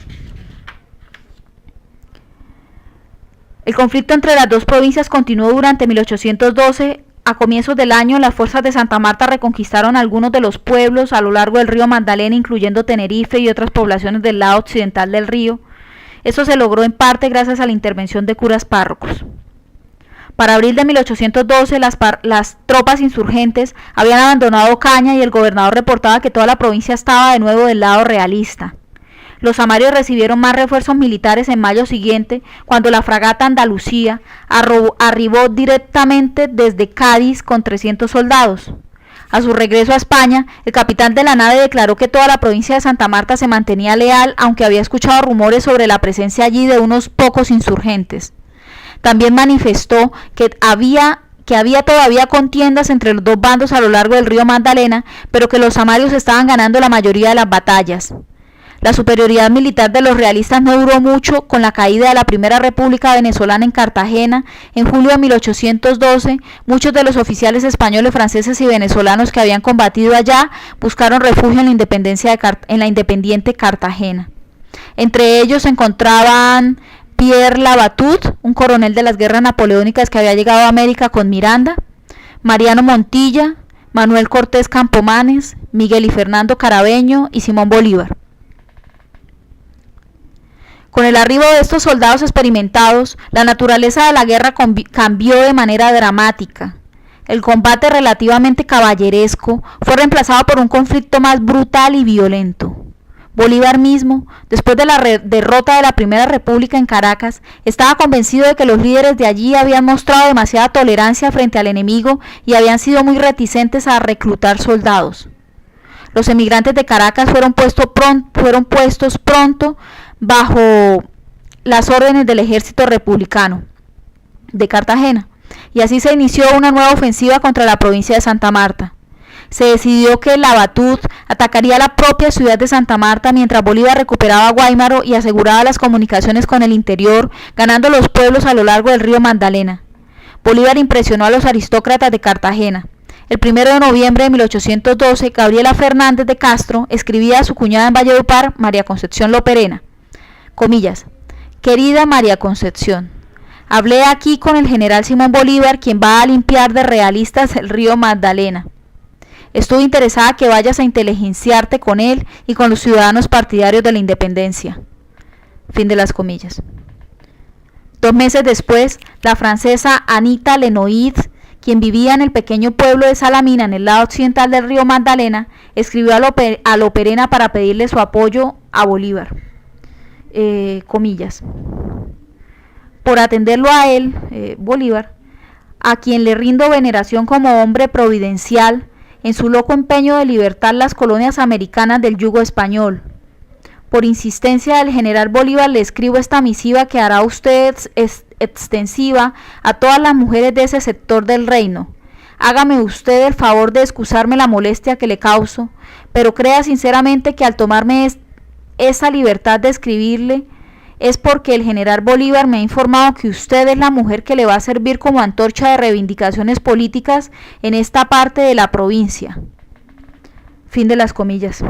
Speaker 1: El conflicto entre las dos provincias continuó durante 1812. A comienzos del año, las fuerzas de Santa Marta reconquistaron algunos de los pueblos a lo largo del río Magdalena, incluyendo Tenerife y otras poblaciones del lado occidental del río. Eso se logró en parte gracias a la intervención de curas párrocos. Para abril de 1812, las tropas insurgentes habían abandonado Ocaña y el gobernador reportaba que toda la provincia estaba de nuevo del lado realista. Los samarios recibieron más refuerzos militares en mayo siguiente, cuando la fragata Andalucía arribó directamente desde Cádiz con 300 soldados. A su regreso a España, el capitán de la nave declaró que toda la provincia de Santa Marta se mantenía leal, aunque había escuchado rumores sobre la presencia allí de unos pocos insurgentes. También manifestó que había todavía contiendas entre los dos bandos a lo largo del río Magdalena, pero que los samarios estaban ganando la mayoría de las batallas. La superioridad militar de los realistas no duró mucho. Con la caída de la Primera República Venezolana en Cartagena, en julio de 1812, muchos de los oficiales españoles, franceses y venezolanos que habían combatido allá buscaron refugio en la independiente Cartagena. Entre ellos se encontraban Pierre Labatut, un coronel de las guerras napoleónicas que había llegado a América con Miranda, Mariano Montilla, Manuel Cortés Campomanes, Miguel y Fernando Carabeño y Simón Bolívar. Con el arribo de estos soldados experimentados, la naturaleza de la guerra cambió de manera dramática. El combate relativamente caballeresco fue reemplazado por un conflicto más brutal y violento. Bolívar mismo, después de la derrota de la Primera República en Caracas, estaba convencido de que los líderes de allí habían mostrado demasiada tolerancia frente al enemigo y habían sido muy reticentes a reclutar soldados. Los emigrantes de Caracas fueron puestos pronto bajo las órdenes del ejército republicano de Cartagena, y así se inició una nueva ofensiva contra la provincia de Santa Marta. Se decidió que Labatut atacaría la propia ciudad de Santa Marta mientras Bolívar recuperaba Guáimaro y aseguraba las comunicaciones con el interior, ganando los pueblos a lo largo del río Magdalena. Bolívar impresionó a los aristócratas de Cartagena. El 1 de noviembre de 1812, Gabriela Fernández de Castro escribía a su cuñada en Valledupar, María Concepción Loperena, comillas: querida María Concepción, hablé aquí con el general Simón Bolívar, quien va a limpiar de realistas el río Magdalena. Estuve interesada que vayas a inteligenciarte con él y con los ciudadanos partidarios de la independencia. Fin de las comillas. 2 meses después, la francesa Anita Lenoir, quien vivía en el pequeño pueblo de Salamina, en el lado occidental del río Magdalena, escribió a Loperena para pedirle su apoyo a Bolívar. Comillas. Por atenderlo a él, Bolívar, a quien le rindo veneración como hombre providencial, en su loco empeño de libertar las colonias americanas del yugo español. Por insistencia del general Bolívar le escribo esta misiva que hará usted extensiva a todas las mujeres de ese sector del reino. Hágame usted el favor de excusarme la molestia que le causo, pero crea sinceramente que al tomarme esa libertad de escribirle es porque el general Bolívar me ha informado que usted es la mujer que le va a servir como antorcha de reivindicaciones políticas en esta parte de la provincia. Fin de las comillas.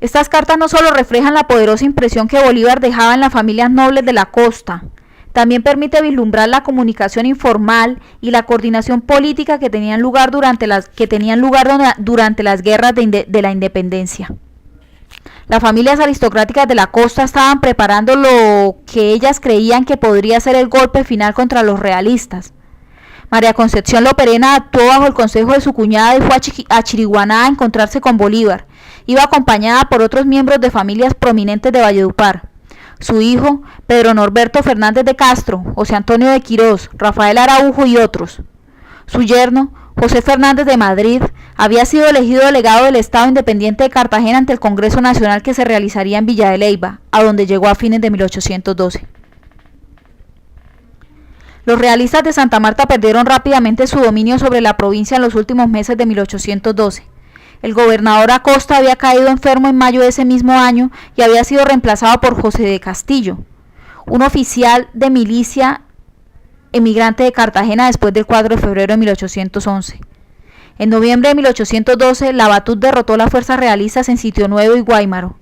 Speaker 1: Estas cartas no solo reflejan la poderosa impresión que Bolívar dejaba en las familias nobles de la costa, también permite vislumbrar la comunicación informal y la coordinación política que tenían lugar durante las guerras de la independencia. Las familias aristocráticas de la costa estaban preparando lo que ellas creían que podría ser el golpe final contra los realistas. María Concepción Loperena actuó bajo el consejo de su cuñada y fue a Chiriguaná a encontrarse con Bolívar. Iba acompañada por otros miembros de familias prominentes de Valledupar. Su hijo, Pedro Norberto Fernández de Castro, José Antonio de Quirós, Rafael Araujo y otros. Su yerno, José Fernández de Madrid, había sido elegido delegado del Estado Independiente de Cartagena ante el Congreso Nacional que se realizaría en Villa de Leyva, a donde llegó a fines de 1812. Los realistas de Santa Marta perdieron rápidamente su dominio sobre la provincia en los últimos meses de 1812. El gobernador Acosta había caído enfermo en mayo de ese mismo año y había sido reemplazado por José de Castillo, un oficial de milicia emigrante de Cartagena después del 4 de febrero de 1811. En noviembre de 1812, Lavatud derrotó las fuerzas realistas en Sitio Nuevo y Guaymaro.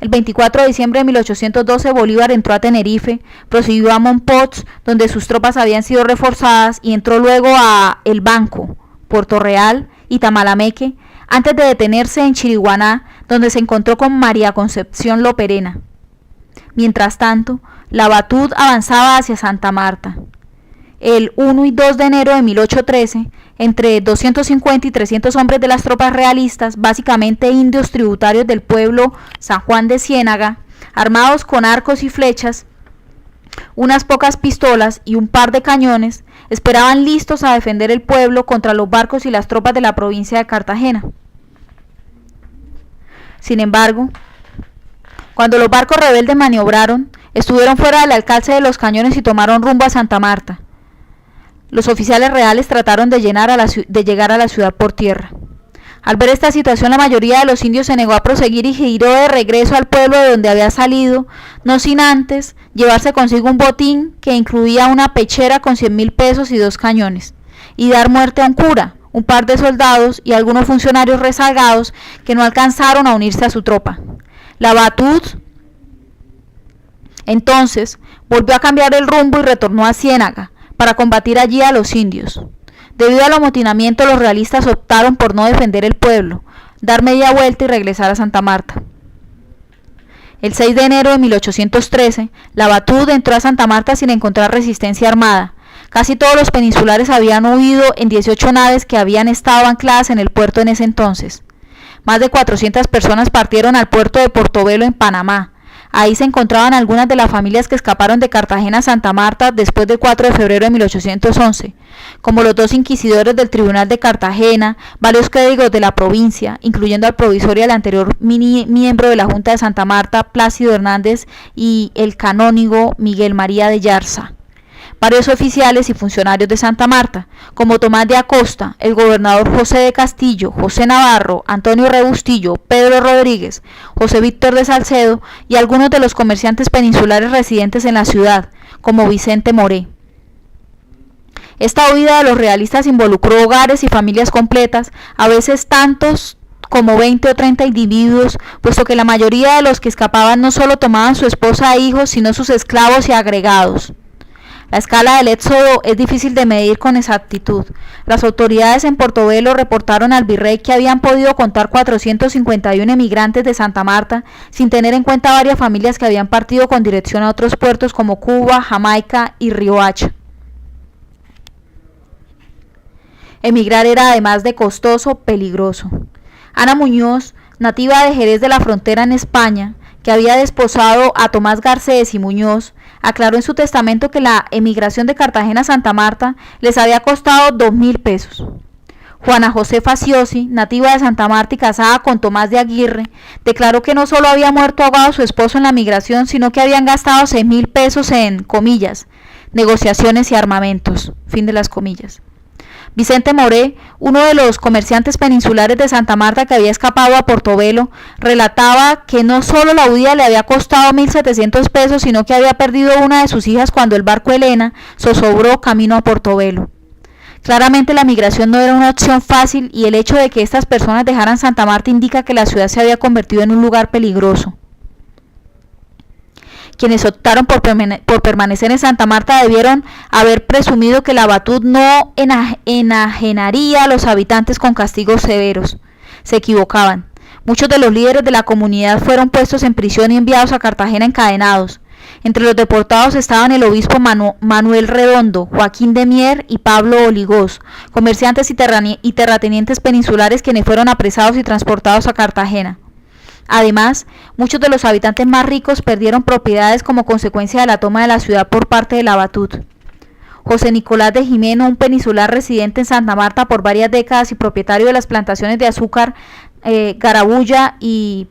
Speaker 1: El 24 de diciembre de 1812, Bolívar entró a Tenerife, prosiguió a Mompox, donde sus tropas habían sido reforzadas, y entró luego a El Banco, Puerto Real y Tamalameque, antes de detenerse en Chiriguaná, donde se encontró con María Concepción Loperena. Mientras tanto, Lavatud avanzaba hacia Santa Marta. El 1 y 2 de enero de 1813, entre 250 y 300 hombres de las tropas realistas, básicamente indios tributarios del pueblo San Juan de Ciénaga, armados con arcos y flechas, unas pocas pistolas y un par de cañones, esperaban listos a defender el pueblo contra los barcos y las tropas de la provincia de Cartagena. Sin embargo, cuando los barcos rebeldes maniobraron, estuvieron fuera del alcance de los cañones y tomaron rumbo a Santa Marta. Los oficiales reales trataron de llegar a la ciudad por tierra. Al ver esta situación, la mayoría de los indios se negó a proseguir y giró de regreso al pueblo de donde había salido, no sin antes llevarse consigo un botín que incluía una pechera con 100,000 pesos y 2 cañones, y dar muerte a un cura, un par de soldados y algunos funcionarios rezagados que no alcanzaron a unirse a su tropa. Lavatud entonces volvió a cambiar el rumbo y retornó a Ciénaga para combatir allí a los indios. Debido al amotinamiento, los realistas optaron por no defender el pueblo, dar media vuelta y regresar a Santa Marta. El 6 de enero de 1813, Lavatud entró a Santa Marta sin encontrar resistencia armada. Casi todos los peninsulares habían huido en 18 naves que habían estado ancladas en el puerto en ese entonces. Más de 400 personas partieron al puerto de Portobelo en Panamá. Ahí se encontraban algunas de las familias que escaparon de Cartagena a Santa Marta después del 4 de febrero de 1811, como los 2 inquisidores del Tribunal de Cartagena, varios clérigos de la provincia, incluyendo al provisor y al anterior miembro de la Junta de Santa Marta, Plácido Hernández, y el canónigo Miguel María de Yarza. Varios oficiales y funcionarios de Santa Marta, como Tomás de Acosta, el gobernador José de Castillo, José Navarro, Antonio Rebustillo, Pedro Rodríguez, José Víctor de Salcedo y algunos de los comerciantes peninsulares residentes en la ciudad, como Vicente Moré. Esta huida de los realistas involucró hogares y familias completas, a veces tantos como 20 o 30 individuos, puesto que la mayoría de los que escapaban no solo tomaban su esposa e hijos, sino sus esclavos y agregados. La escala del éxodo es difícil de medir con exactitud. Las autoridades en Portobelo reportaron al virrey que habían podido contar 451 emigrantes de Santa Marta, sin tener en cuenta varias familias que habían partido con dirección a otros puertos como Cuba, Jamaica y Riohacha. Emigrar era, además de costoso, peligroso. Ana Muñoz, nativa de Jerez de la Frontera en España, que había desposado a Tomás Garcés y Muñoz, aclaró en su testamento que la emigración de Cartagena a Santa Marta les había costado 2.000 pesos. Juana José Faciosi, nativa de Santa Marta y casada con Tomás de Aguirre, declaró que no solo había muerto ahogado su esposo en la migración, sino que habían gastado 6.000 pesos en, comillas, negociaciones y armamentos, fin de las comillas. Vicente Moré, uno de los comerciantes peninsulares de Santa Marta que había escapado a Portobelo, relataba que no solo la huida le había costado 1.700 pesos, sino que había perdido una de sus hijas cuando el barco Elena zozobró camino a Portobelo. Claramente la migración no era una opción fácil y el hecho de que estas personas dejaran Santa Marta indica que la ciudad se había convertido en un lugar peligroso. Quienes optaron por permanecer en Santa Marta debieron haber presumido que la Batut no enajenaría a los habitantes con castigos severos. Se equivocaban. Muchos de los líderes de la comunidad fueron puestos en prisión y enviados a Cartagena encadenados. Entre los deportados estaban el obispo Manuel Redondo, Joaquín de Mier y Pablo Oligós, comerciantes y terratenientes peninsulares quienes fueron apresados y transportados a Cartagena. Además, muchos de los habitantes más ricos perdieron propiedades como consecuencia de la toma de la ciudad por parte de la Batut. José Nicolás de Jimeno, un peninsular residente en Santa Marta por varias décadas y propietario de las plantaciones de azúcar Garabulla y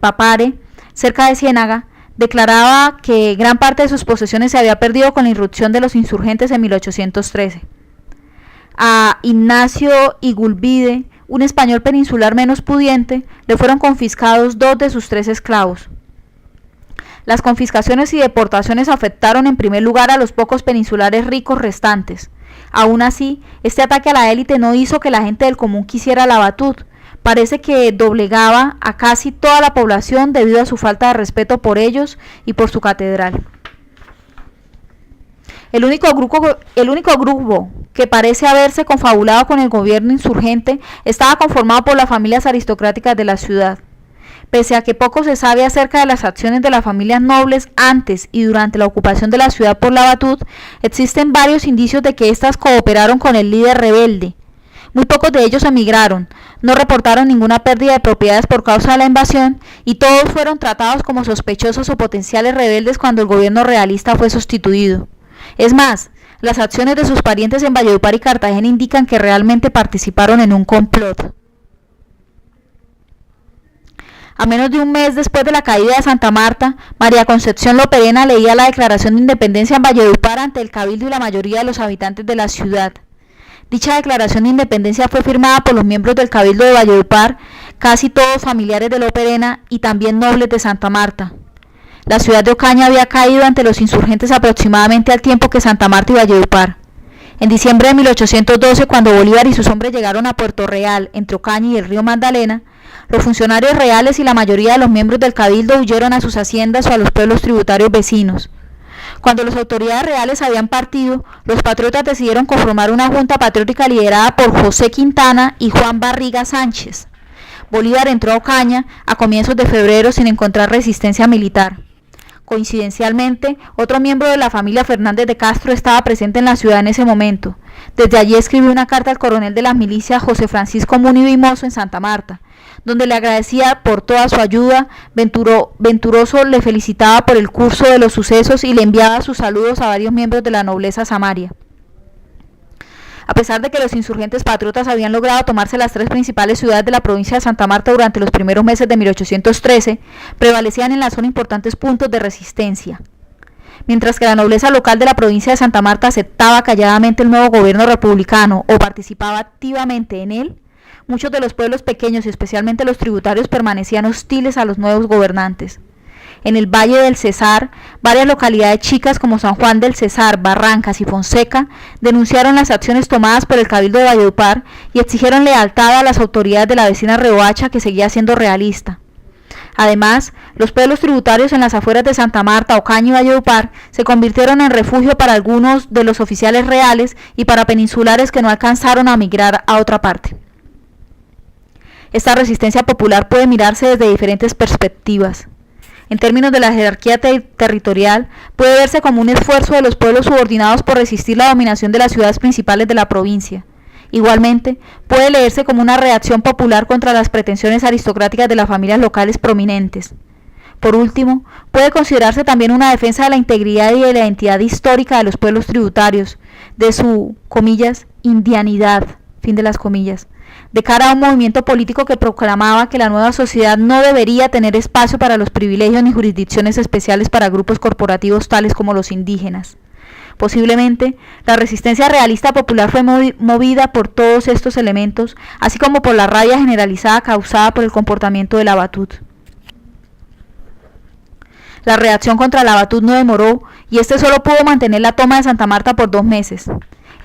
Speaker 1: Papare, cerca de Ciénaga, declaraba que gran parte de sus posesiones se había perdido con la irrupción de los insurgentes en 1813. A Ignacio Igulbide, un español peninsular menos pudiente, le fueron confiscados 2 de sus 3 esclavos. Las confiscaciones y deportaciones afectaron en primer lugar a los pocos peninsulares ricos restantes. Aún así, este ataque a la élite no hizo que la gente del común quisiera la Batut. Parece que doblegaba a casi toda la población debido a su falta de respeto por ellos y por su catedral. El único grupo que parece haberse confabulado con el gobierno insurgente estaba conformado por las familias aristocráticas de la ciudad. Pese a que poco se sabe acerca de las acciones de las familias nobles antes y durante la ocupación de la ciudad por la Batut, existen varios indicios de que éstas cooperaron con el líder rebelde. Muy pocos de ellos emigraron, no reportaron ninguna pérdida de propiedades por causa de la invasión y todos fueron tratados como sospechosos o potenciales rebeldes cuando el gobierno realista fue sustituido. Es más, las acciones de sus parientes en Valledupar y Cartagena indican que realmente participaron en un complot. A menos de un mes después de la caída de Santa Marta, María Concepción Loperena leía la declaración de independencia en Valledupar ante el cabildo y la mayoría de los habitantes de la ciudad. Dicha declaración de independencia fue firmada por los miembros del cabildo de Valledupar, casi todos familiares de Loperena y también nobles de Santa Marta. La ciudad de Ocaña había caído ante los insurgentes aproximadamente al tiempo que Santa Marta y Valledupar. En diciembre de 1812, cuando Bolívar y sus hombres llegaron a Puerto Real, entre Ocaña y el río Magdalena, los funcionarios reales y la mayoría de los miembros del cabildo huyeron a sus haciendas o a los pueblos tributarios vecinos. Cuando las autoridades reales habían partido, los patriotas decidieron conformar una junta patriótica liderada por José Quintana y Juan Barriga Sánchez. Bolívar entró a Ocaña a comienzos de febrero sin encontrar resistencia militar. Coincidencialmente, otro miembro de la familia Fernández de Castro estaba presente en la ciudad en ese momento. Desde allí escribió una carta al coronel de las milicias José Francisco Munive y Mozo en Santa Marta, donde le agradecía por toda su ayuda. Venturoso le felicitaba por el curso de los sucesos y le enviaba sus saludos a varios miembros de la nobleza samaria. A pesar de que los insurgentes patriotas habían logrado tomarse las 3 principales ciudades de la provincia de Santa Marta durante los primeros meses de 1813, prevalecían en la zona importantes puntos de resistencia. Mientras que la nobleza local de la provincia de Santa Marta aceptaba calladamente el nuevo gobierno republicano o participaba activamente en él, muchos de los pueblos pequeños y especialmente los tributarios permanecían hostiles a los nuevos gobernantes. En el Valle del Cesar, varias localidades chicas como San Juan del Cesar, Barrancas y Fonseca denunciaron las acciones tomadas por el Cabildo de Valledupar y exigieron lealtad a las autoridades de la vecina Riohacha, que seguía siendo realista. Además, los pueblos tributarios en las afueras de Santa Marta, Ocaña y Valledupar se convirtieron en refugio para algunos de los oficiales reales y para peninsulares que no alcanzaron a migrar a otra parte. Esta resistencia popular puede mirarse desde diferentes perspectivas. En términos de la jerarquía territorial, puede verse como un esfuerzo de los pueblos subordinados por resistir la dominación de las ciudades principales de la provincia. Igualmente, puede leerse como una reacción popular contra las pretensiones aristocráticas de las familias locales prominentes. Por último, puede considerarse también una defensa de la integridad y de la identidad histórica de los pueblos tributarios, de su, comillas, indianidad, fin de las comillas, de cara a un movimiento político que proclamaba que la nueva sociedad no debería tener espacio para los privilegios ni jurisdicciones especiales para grupos corporativos tales como los indígenas. Posiblemente, la resistencia realista popular fue movida por todos estos elementos, así como por la rabia generalizada causada por el comportamiento de la Batut. La reacción contra la Batut no demoró, y este solo pudo mantener la toma de Santa Marta por 2 meses.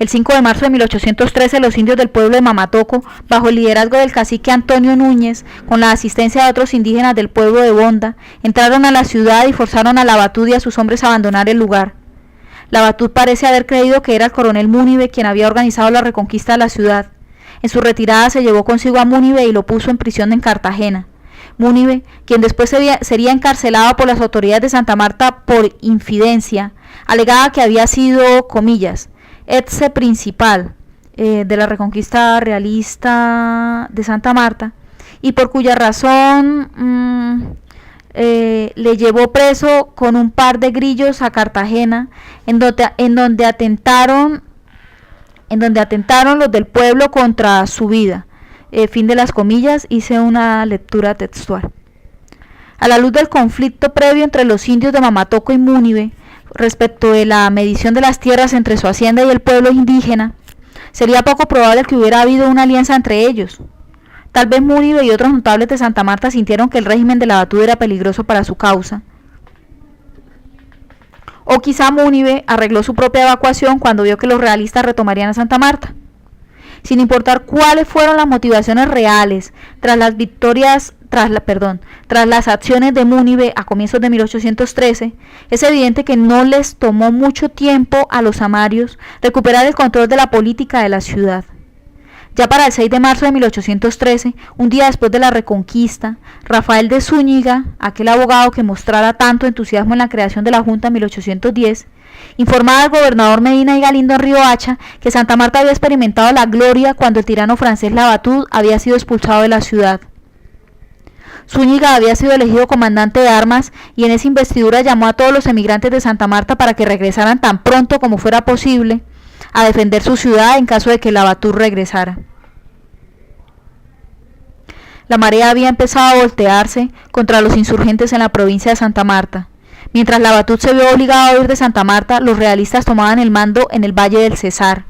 Speaker 1: El 5 de marzo de 1813, los indios del pueblo de Mamatoco, bajo el liderazgo del cacique Antonio Núñez, con la asistencia de otros indígenas del pueblo de Bonda, entraron a la ciudad y forzaron a la Batut y a sus hombres a abandonar el lugar. La Batut parece haber creído que era el coronel Munive quien había organizado la reconquista de la ciudad. En su retirada se llevó consigo a Munive y lo puso en prisión en Cartagena. Munive, quien después sería encarcelado por las autoridades de Santa Marta por infidencia, alegaba que había sido, comillas, etce principal de la reconquista realista de Santa Marta, y por cuya razón le llevó preso con un par de grillos a Cartagena, en donde atentaron los del pueblo contra su vida. Fin de las comillas, hice una lectura textual. A la luz del conflicto previo entre los indios de Mamatoco y Munive, respecto de la medición de las tierras entre su hacienda y el pueblo indígena, sería poco probable que hubiera habido una alianza entre ellos. Tal vez Munive y otros notables de Santa Marta sintieron que el régimen de la Batut era peligroso para su causa. O quizá Munive arregló su propia evacuación cuando vio que los realistas retomarían a Santa Marta. Sin importar cuáles fueron las motivaciones reales tras las acciones de Munive a comienzos de 1813, es evidente que no les tomó mucho tiempo a los amarios recuperar el control de la política de la ciudad. Ya para el 6 de marzo de 1813, un día después de la Reconquista, Rafael de Zúñiga, aquel abogado que mostrara tanto entusiasmo en la creación de la Junta en 1810, informaba al gobernador Medina y Galindo en Riohacha que Santa Marta había experimentado la gloria cuando el tirano francés Labatut había sido expulsado de la ciudad. Zúñiga había sido elegido comandante de armas y en esa investidura llamó a todos los emigrantes de Santa Marta para que regresaran tan pronto como fuera posible a defender su ciudad en caso de que Labatut regresara. La marea había empezado a voltearse contra los insurgentes en la provincia de Santa Marta. Mientras Labatut se vio obligado a huir de Santa Marta, los realistas tomaban el mando en el Valle del Cesar.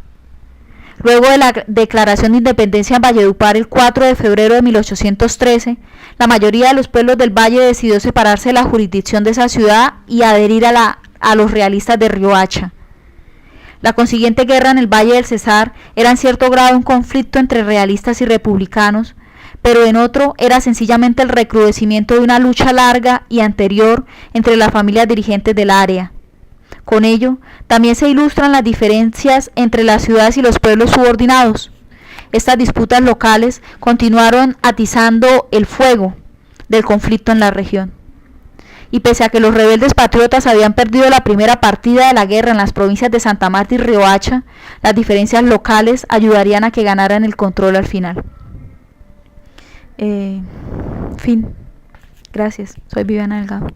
Speaker 1: Luego de la declaración de independencia en Valledupar el 4 de febrero de 1813, la mayoría de los pueblos del Valle decidió separarse de la jurisdicción de esa ciudad y adherir a los realistas de Riohacha. La consiguiente guerra en el Valle del Cesar era en cierto grado un conflicto entre realistas y republicanos, pero en otro era sencillamente el recrudecimiento de una lucha larga y anterior entre las familias dirigentes del área. Con ello, también se ilustran las diferencias entre las ciudades y los pueblos subordinados. Estas disputas locales continuaron atizando el fuego del conflicto en la región. Y pese a que los rebeldes patriotas habían perdido la primera partida de la guerra en las provincias de Santa Marta y Riohacha, las diferencias locales ayudarían a que ganaran el control al final. Fin. Gracias. Soy Viviana Delgado.